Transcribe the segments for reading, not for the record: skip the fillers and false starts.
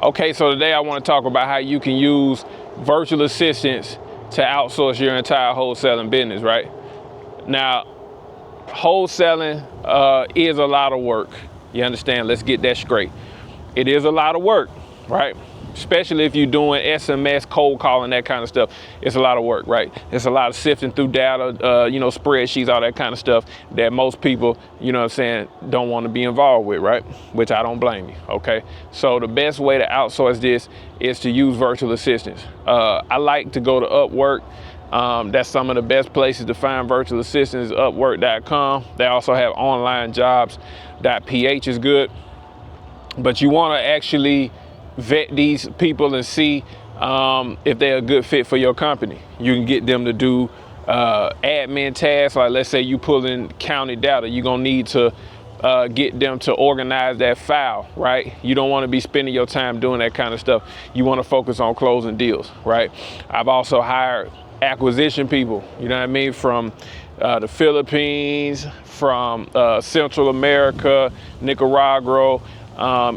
Okay, so today I want to talk about how you can use virtual assistants to outsource your entire wholesaling business, right? Now, wholesaling is a lot of work. You understand? Let's get that straight. It is a lot of work, right? Especially if you're doing SMS, cold calling, that kind of stuff. It's a lot of work, right? It's a lot of sifting through data, spreadsheets, all that kind of stuff that most people, don't want to be involved with, right? Which I don't blame you, okay? So the best way to outsource this is to use virtual assistants. I like to go to Upwork. That's some of the best places to find virtual assistants, upwork.com. They also have onlinejobs.ph is good. But you want to actually vet these people and see if they're a good fit for your company. You can get them to do admin tasks. Like, let's say you pull in county data, you're going to need to get them to organize that file, right? You don't want to be spending your time doing that kind of stuff. You want to focus on closing deals, right? I've also hired acquisition people, you know what I mean, from the Philippines, from Central America, Nicaragua,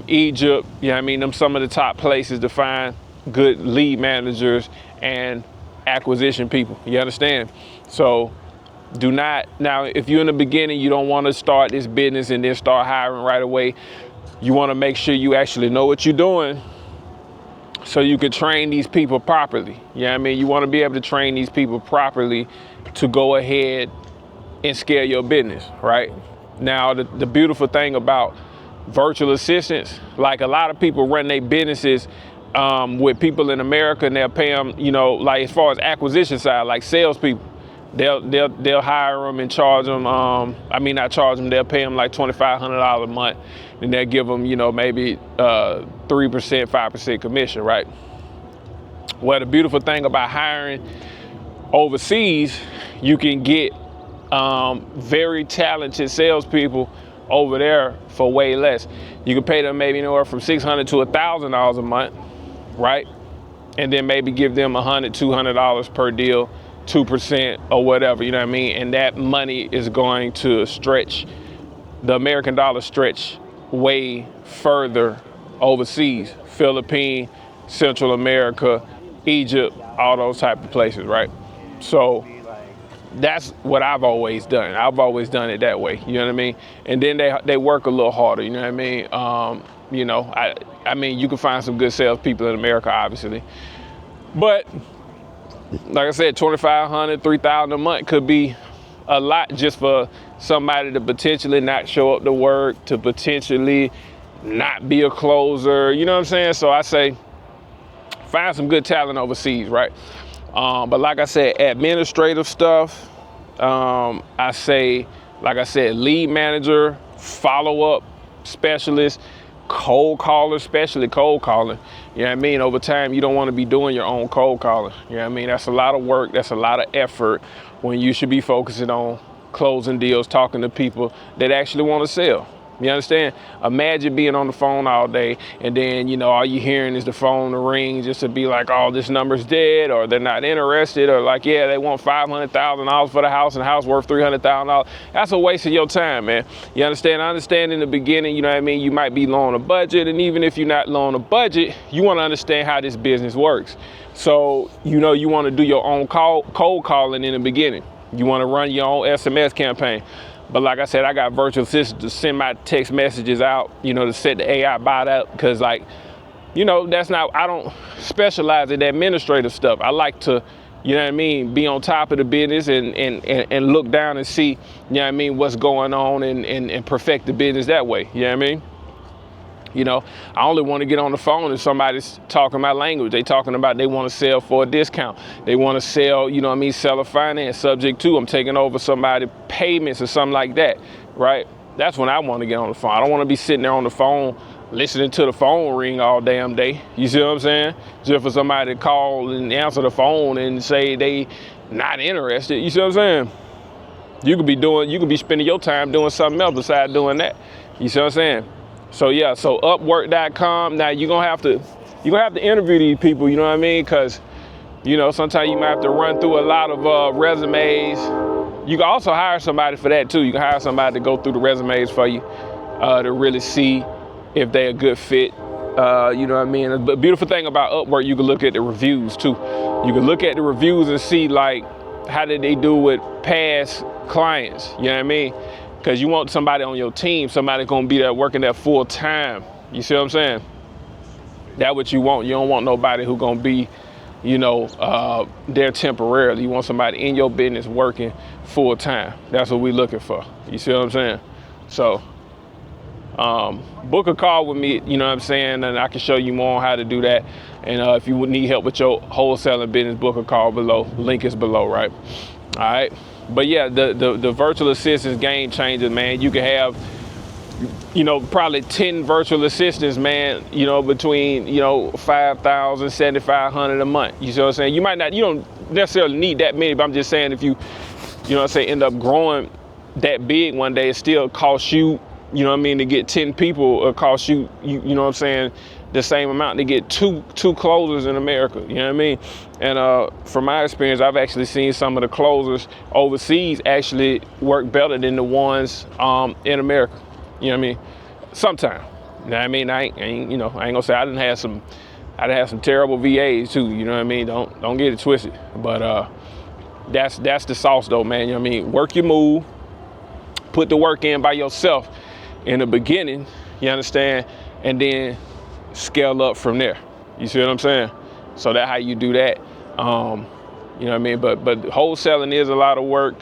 Egypt, you know what I mean, them some of the top places to find good lead managers and acquisition people, you understand? So do not, now if you're in the beginning, you don't want to start this business and then start hiring right away. You want to make sure you actually know what you're doing so you can train these people properly. You know what I mean? You want to be able to train these people properly to go ahead and scale your business, right? Now, the beautiful thing about virtual assistants, like a lot of people run their businesses with people in America, and they'll pay them, like as far as acquisition side, like salespeople, they'll hire them and charge them. Not charge them. They'll pay them like $2,500 a month, and they'll give them, maybe 3%, 5% commission, right? Well, the beautiful thing about hiring overseas, you can get very talented salespeople over there for way less. You can pay them maybe anywhere from $600 to $1,000 a month, right? And then maybe give them $100, $200 per deal, 2% or whatever, you know what I mean? And that money is going to stretch, the American dollar stretch way further overseas, Philippines, Central America, Egypt, all those type of places, right? So that's what I've always done. I've always done it that way, you know what I mean? And then they work a little harder, you know what I mean? You can find some good salespeople in America, obviously. But like I said, $2,500, $3,000 a month could be a lot just for somebody to potentially not show up to work, to potentially not be a closer, you know what I'm saying? So I say, find some good talent overseas, right? But like I said, administrative stuff, I say, like I said, lead manager, follow-up specialist, cold caller, especially cold calling. You know what I mean? Over time, you don't want to be doing your own cold calling. You know what I mean? That's a lot of work. That's a lot of effort when you should be focusing on closing deals, talking to people that actually want to sell. You understand? Imagine being on the phone all day and then, all you're hearing is the phone ring just to be like, oh, this number's dead, or they're not interested, or like, yeah, they want $500,000 for the house and the house worth $300,000. That's a waste of your time, man. You understand? I understand in the beginning, you know what I mean? You might be low on a budget, and even if you're not low on a budget, you want to understand how this business works. So, you want to do your own cold calling in the beginning. You want to run your own SMS campaign. But like I said, I got virtual assistants to send my text messages out, to set the AI bot up. Because I don't specialize in administrative stuff. I like to, be on top of the business and look down and see, what's going on and perfect the business that way. You know what I mean? I only want to get on the phone if somebody's talking my language. They talking about they want to sell for a discount. They want to sell, seller finance subject to. I'm taking over somebody's payments or something like that, right? That's when I want to get on the phone. I don't want to be sitting there on the phone listening to the phone ring all damn day. You see what I'm saying? Just for somebody to call and answer the phone and say they not interested. You see what I'm saying? You could be spending your time doing something else besides doing that. You see what I'm saying? So yeah, so upwork.com. Now you're gonna have to interview these people, you know what I mean? Because, sometimes you might have to run through a lot of resumes. You can also hire somebody for that too. You can hire somebody to go through the resumes for you to really see if they're a good fit You know what I mean? But beautiful thing about Upwork, you can look at the reviews too. You can look at the reviews and see like, how did they do with past clients? You know what I mean? Because you want somebody on your team, somebody gonna be there working there full time. You see what I'm saying? That's what you want. You don't want nobody who gonna be, you know, there temporarily. You want somebody in your business working full time. That's what we looking for. You see what I'm saying? So book a call with me, you know what I'm saying, and I can show you more on how to do that. And if you would need help with your wholesaling business, book a call below. Link is below, right? All right. But yeah, the virtual assistants game changer, man. You can have, you know, probably 10 virtual assistants, man, you know, between, you know, 5,000, 7,500 a month. You see what I'm saying? You don't necessarily need that many, but I'm just saying if you know what I'm saying, end up growing that big one day, it still costs you, you know what I mean, to get 10 people, it costs you, you know what I'm saying, the same amount to get two closers in America, you know what I mean? And from my experience, I've actually seen some of the closers overseas actually work better than the ones in America, you know what I mean? Sometimes, you know what I mean? I ain't gonna say I didn't have some terrible VAs too, you know what I mean? Don't get it twisted, but that's the sauce though, man, you know what I mean? Work your move, put the work in by yourself in the beginning, you understand, and then scale up from there. You see what I'm saying? So that's how you do that. You know what I mean? But wholesaling is a lot of work.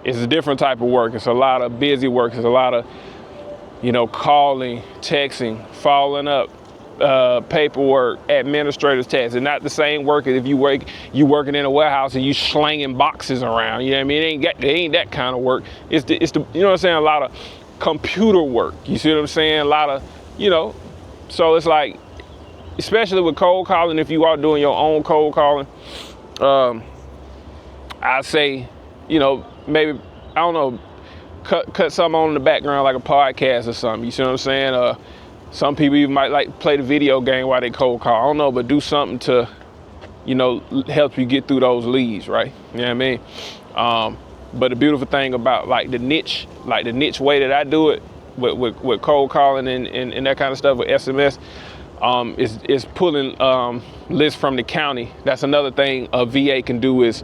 It's a different type of work. It's a lot of busy work. It's a lot of, you know, calling, texting, following up, paperwork, administrator's tasks. It's not the same work as if you working in a warehouse and you slanging boxes around. You know what I mean? It ain't that kind of work. It's the you know what I'm saying? A lot of computer work. You see what I'm saying? A lot of, you know, so it's like, especially with cold calling, if you are doing your own cold calling, I say, you know, maybe, I don't know, cut something on in the background like a podcast or something. You see what I'm saying? Some people even might like play the video game while they cold call. I don't know, but do something to, you know, help you get through those leads, right? You know what I mean? But the beautiful thing about like the niche way that I do it with cold calling and that kind of stuff with SMS, is pulling lists from the county. That's another thing a VA can do, is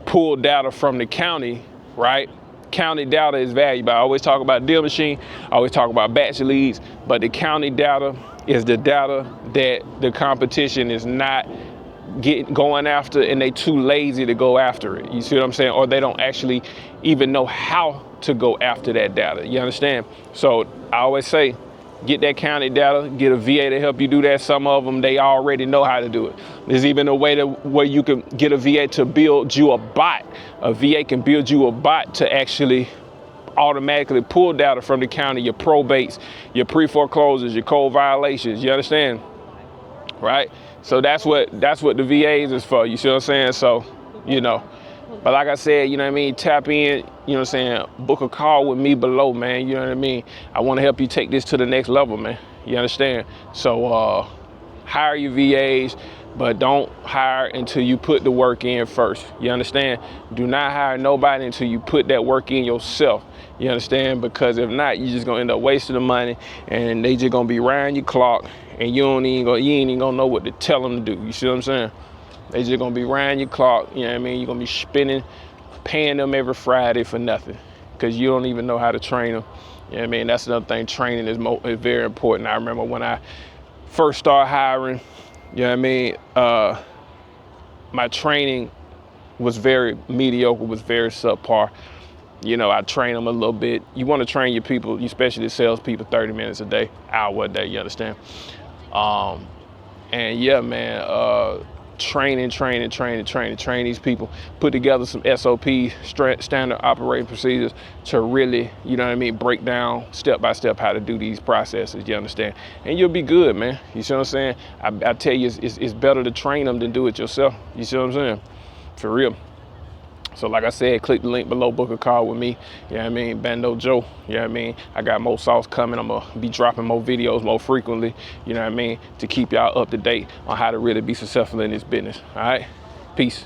pull data from the county, right? County data is valuable. I always talk about deal machine, I always talk about batch leads, but the county data is the data that the competition is not going after, and they too lazy to go after it. You see what I'm saying? Or they don't actually even know how to go after that data. You understand? So I always say, get that county data, get a VA to help you do that. Some of them, they already know how to do it. There's even a way where you can get a VA to build you a bot. A VA can build you a bot to actually automatically pull data from the county, your probates, your pre-foreclosures, your code violations. You understand? Right? So that's what the VAs is for. You see what I'm saying? So, you know, but like I said, you know what I mean? Tap in, you know what I'm saying? Book a call with me below, man. You know what I mean? I want to help you take this to the next level, man. You understand? So hire your VAs, but don't hire until you put the work in first. You understand? Do not hire nobody until you put that work in yourself. You understand? Because if not, you're just gonna end up wasting the money, and they just gonna be round your clock, and you ain't even gonna know what to tell them to do. You see what I'm saying? They just gonna be round your clock. You know what I mean? You're gonna be paying them every Friday for nothing, because you don't even know how to train them. You know what I mean? That's another thing. Training is very important. I remember when I first started hiring, you know what I mean? My training was very mediocre, was very subpar. You know, I train them a little bit. You want to train your people, especially the salespeople, 30 minutes a day, hour a day, you understand? And yeah, man, train these people, put together some SOPs, standard operating procedures, to really, you know what I mean, break down step by step how to do these processes, you understand? And you'll be good, man. You see what I'm saying? I tell you, it's better to train them than do it yourself. You see what I'm saying? For real. So like I said, click the link below, book a call with me. You know what I mean? Bando Joe. You know what I mean? I got more sauce coming. I'm going to be dropping more videos more frequently, you know what I mean, to keep y'all up to date on how to really be successful in this business. All right? Peace.